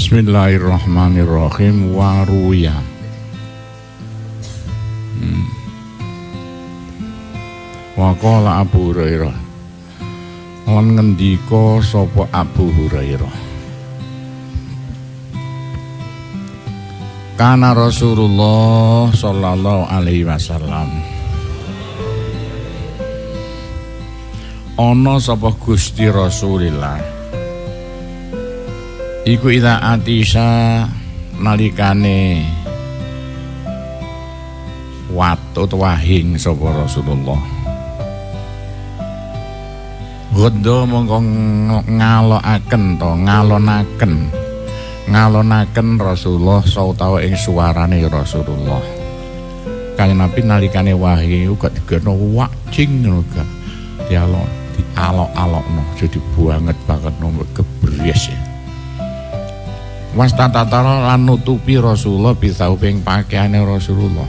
Bismillahirrahmanirrahim. Waruya. Waqala Abu Hurairah. Lan ngendika sapa Abu Hurairah. Kana Rasulullah sallallahu alaihi wasallam. Ana sapa Gusti Rasulillah. Iku ida atisa nalikane watut wahing sapa Rasulullah. Godho mongko ngalonaken Rasulullah sautawa ing suarane Rasulullah. Kanjeng Nabi nalikane wahing uga digeno wajing ngono gak. Dialok-alokno jadi banget nombor gebres. Wastatatara lan nutupi Rasulullah bisa uping pakaiane Rasulullah.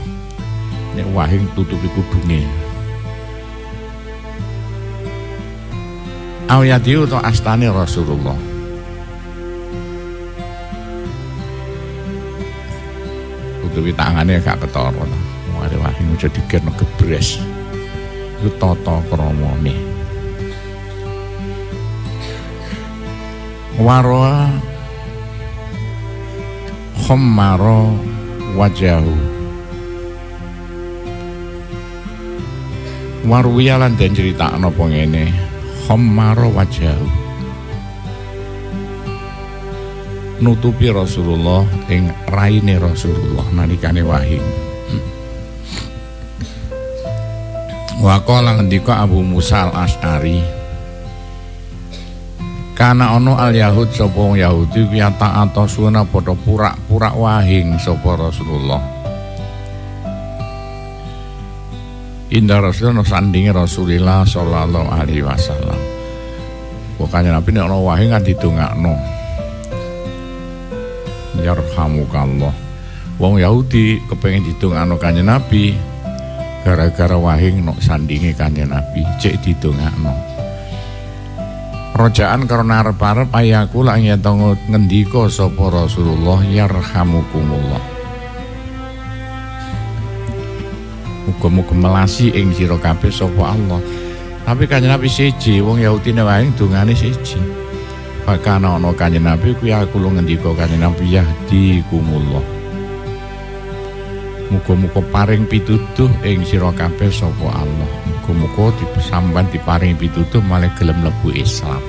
Nek wahing tutupi kudunge. Awiyati utawa astane Rasulullah. Tutupi tangane gak ketara. Wong wahing jadi kena gebres. Iku tata kramane. Waro khammara wajahu. Warwiya lan den critakno apa ngene. Khammara wajahu. Nutupi Rasulullah ing raine Rasulullah nalikane wahing. Wa qala ngendika Abu Musa al-Asy'ari. Kana ono al-Yahud sapa Yahudi kuwi ta'atasuna padha purak-purak wahing sapa Rasulullah. Indah Rasulullah sandinge Rasulillah sallallahu alaihi wasallam. Bukannya Nabi nek ana wahing kan didongakno. Yarhamukallah. Wong Yahudi kepengin didongakno Kanjeng Nabi gara-gara wahing nok sandinge Kanjeng Nabi cek didongakno. Rojaan karena arep-arep ayaku lak yen ngendika sapa Rasulullah yarhamukumullah. Muga-muga melasi ing sira kabeh sapa Allah. Tapi Kanjeng Nabi siji, wong Yahudi wahing dongane siji. Bakana ana Kanjeng Nabi kuwi aku lu ngendika Kanjeng Nabi yahdikumullah. Muga-muga paring pituduh ing sira kabeh sapa Allah. Muga-muga disamban diparing pituduh malah gelem mlebu Islam.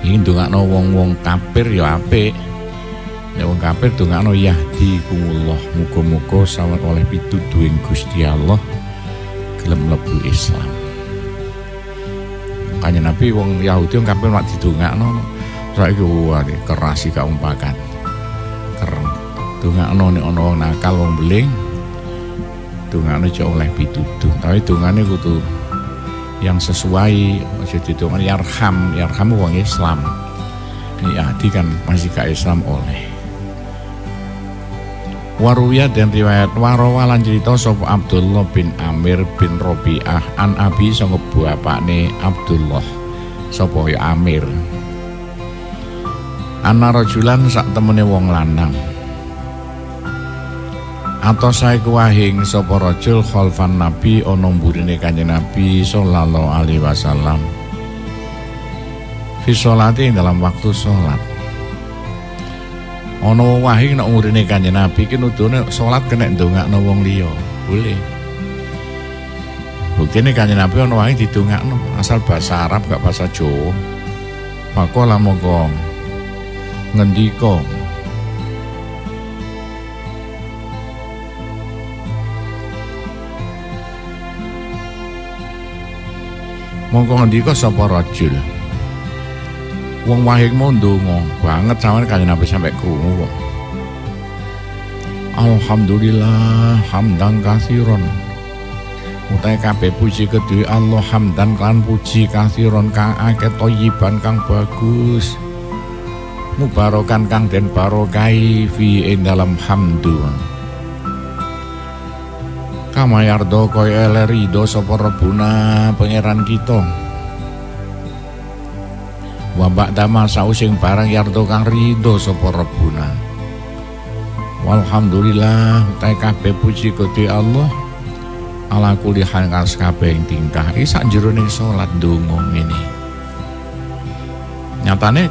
Iki ndongakno wong-wong kafir ya apik. Nek wong kafir ndongakno yahdikumullah. Muga-muga sampeyan oleh pituduh ing Gusti Allah gelem mlebu Islam. Kanjeng Nabi wong Yahudi wong kafir mak didongakno. Saiki wae kerasi gak umpakan. Dongakno nek ana wong nakal wong beling dongakno aja oleh pituduh, tapi dongane kudu yang sesuai. Aja didongan yarham wong Islam. Ya adi kan masih gak Islam oleh. Waruya dan riwayat warawa lan cerita sapa Abdullah bin Amir bin Rabi'ah an Abi sanga bapakne Abdullah sapa ya Amir. Ana rajulan sak temene wong lanang. Atau saya kuwahing sapa rajul khalfan Nabi ana mburine Kanjeng Nabi sallallahu alaihi wasallam. Fi sholati dalam waktu salat. Ana wahing nek mburine Kanjeng Nabi ki nudune salat kena ndongakno wong liya. Boleh. Buktine Kanjeng Nabi ana wahing didongakno asal bahasa Arab gak bahasa Jawa. Maka monggo ngendika mongko ngendika sapa rajul. Wong wahing mau ndonga banget sampeyan Kanjeng Nabi sampai krungu kok. Alhamdulillah hamdan katsiron. Utahe kabeh puji kedue Allah hamdan kan puji katsiron kang akeh thayyiban kang bagus. Mubarakan kang den barokai fi ing dalam hamdu. Kama yardo kaya ridho sapa Rabbuna pangeran kita. wa ba'da ma sausing barang yardo kang ridho sapa Rabbuna. Walhamdulillah utahe kabeh puji Gusti Allah ala kulli hal kas kabeh tingkah iki sak jerone salat ndonga ngene. Nyatane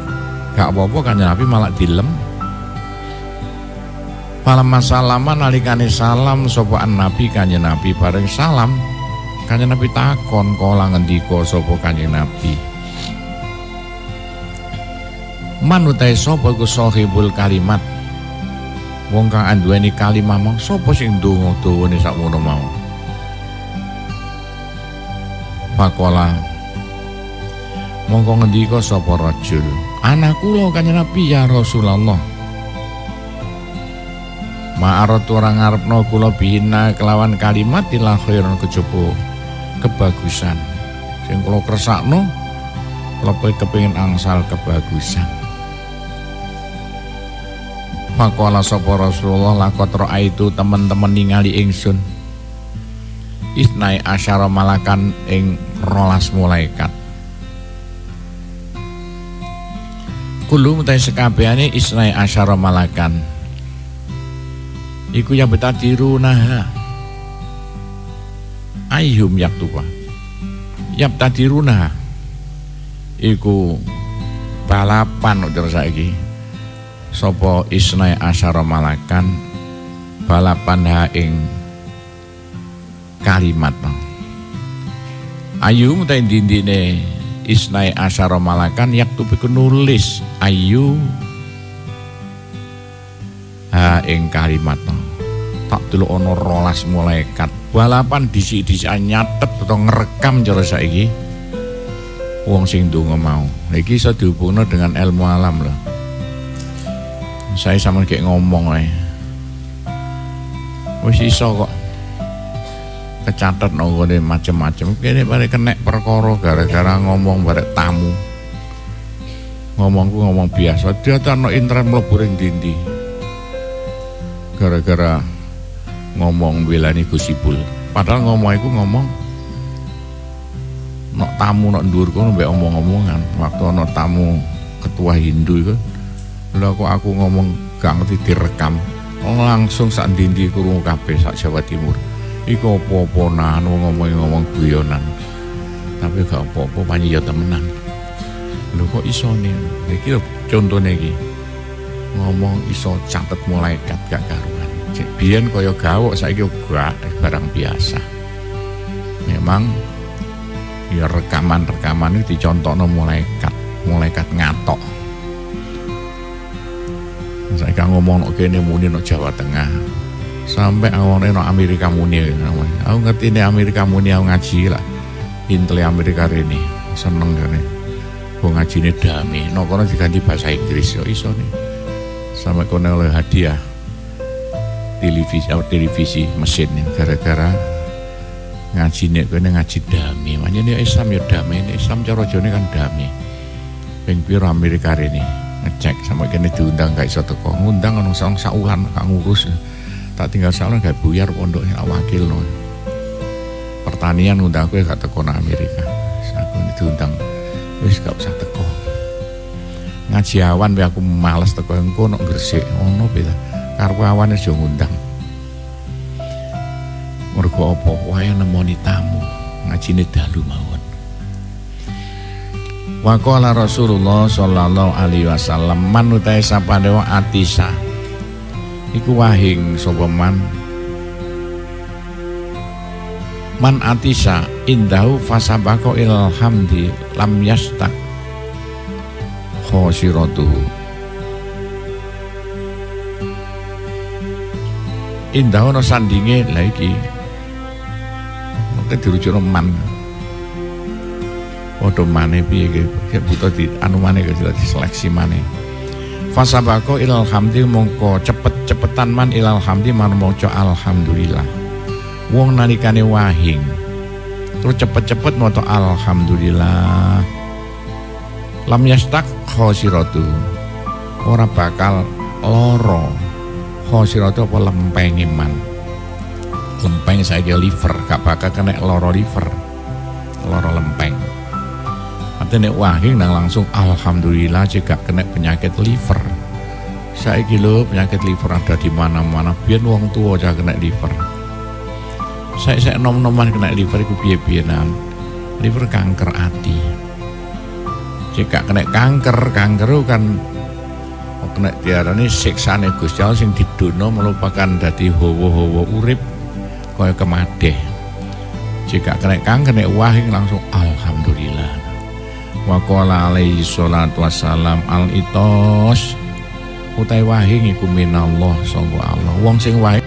gak apa-apa Kanjeng Nabi malah dilem. Falamma salama nalikane salam sapa Nabi Kanjeng Nabi bareng salam Kanjeng Nabi takon kala ngendika sapa Kanjeng Nabi Man utahe sapa iku sahibul kalimat wong kang anduweni kalimah mau sapa sing ndonga dawane sakmono mau Pakola mongko ngendika sapa rajul anak kula Kanjeng Nabi ya Rasulullah Ma'arat orang ngarepno kula bihina kelawan kalimat ila khairon kejaba kebagusan sing kula kersakno kula kepengin angsal kebagusan. Faqala sapa Rasulullah laqad raaitu teman-teman ningali ingsun isnai asyara malakan ing 12 malaikat. Kulo mutahe sekabehane isnai asyara malakan iku ya betadirunaha ayyum yaktuba yabtadirunaha iku balapan ujar saiki sapa isnai asyara malakan balapan ha ing kalimat ayyum ta dindine isnai asyara malakan yaktuba nulis ayyu ha ing kalimat tak delok ana 12 malaikat balapan dhisik-dhisik nyatet utawa ngrekam cara saiki wong sing ndonga mau. Iki iso dihubungno dengan ilmu alam lho. Saya sampeyan kayak ngomong ae. Wis iso kok kecatet nggone macem-macem. Kene bare kenek perkara gara-gara ngomong barek tamu. Ngomongku ngomong biasa, dia ana internet mlebu ring ndi-ndi. Gara-gara ngomong belani Gusipul padahal ngomong iku ngomong nok tamu nok ndur kono mbek omong-omongan waktu ana tamu ketua Hindu iku lha kok aku ngomong gak ngerti direkam langsung sak ndi-ndi krungu kabeh sak Jawa Timur iku apa-apanan ngomong guyonan tapi gak apa-apa panji ya temenan lho kok isone iki contone iki ngomong iso catet malaikat gak karuan biyen kaya gawok saiki gak barang biasa. Memang ya rekaman-rekaman iki dicontokno malaikat ngatok. Saiki ngomong nek kene muni nek Jawa Tengah. Sampai awone nek Amerika muni. Aku ngerti nek Amerika muni aku ngaji lah. Intel Amerika rene seneng kene. Kok ngajine damai. Nek kono diganti bahasa Inggris yo iso nih. Sampai kono oleh hadiah televisi mesin gara-gara ngaji nek kene ngaji damai. Makanya Islam ya damai, Islam cara jane kan damai. Ping pira Amerika rene ngecek sampai kene diundang gak iso teko. Ngundang ono saulan gak ngurus. Tak tinggal saulan gak buyar pondoknya wakil no. Pertanian ngundang aku gak teko nang Amerika. Aku diundang wis gak usah teko. Ngaji awan be aku males teko engko nek Gresik ono beda. Karpo awane aja ngundang. Mergo apa wae nemoni tamu ngajine dalu mawon. Wa qala Rasulullah sallallahu alaihi wasallam man utahe sapane wong atisa iku wahing sapa man atisa indahu fasabaqo ilal hamdi lam yastaq khosiratuhu indah ono sandinge lha iki mengke dirujukno man padha maneh piye iki butuh di anu maneh diseleksi maneh fasabaqo ilal hamdi mongko cepet-cepetan man ilal hamdi man maca alhamdulillah wong nalikane wahing terus cepet-cepet maca alhamdulillah lam yastaq khosiratu ora bakal loro khosiratu apa lempeng iman lempeng saja liver gak bakal kena loro liver loro lempeng Ate nek wahing nang langsung alhamdulillah jika kena penyakit liver. Saiki lho penyakit liver ada di mana-mana. Biyen wong tua aja kena liver. Saya nom-noman kena liver iku piye-piyenan. Liver kanker ati. Jika kena kanker kan kena diarani siksane Gusti Allah sing didono melupakan dadi hawa-hawa urip kaya kemadeh. Jika kena kanker nek wahing langsung alhamdulillah. Wa qala alaihi sholatu wassalam al itos utai wahing iku minallah sangga Allah. Wong sing wahing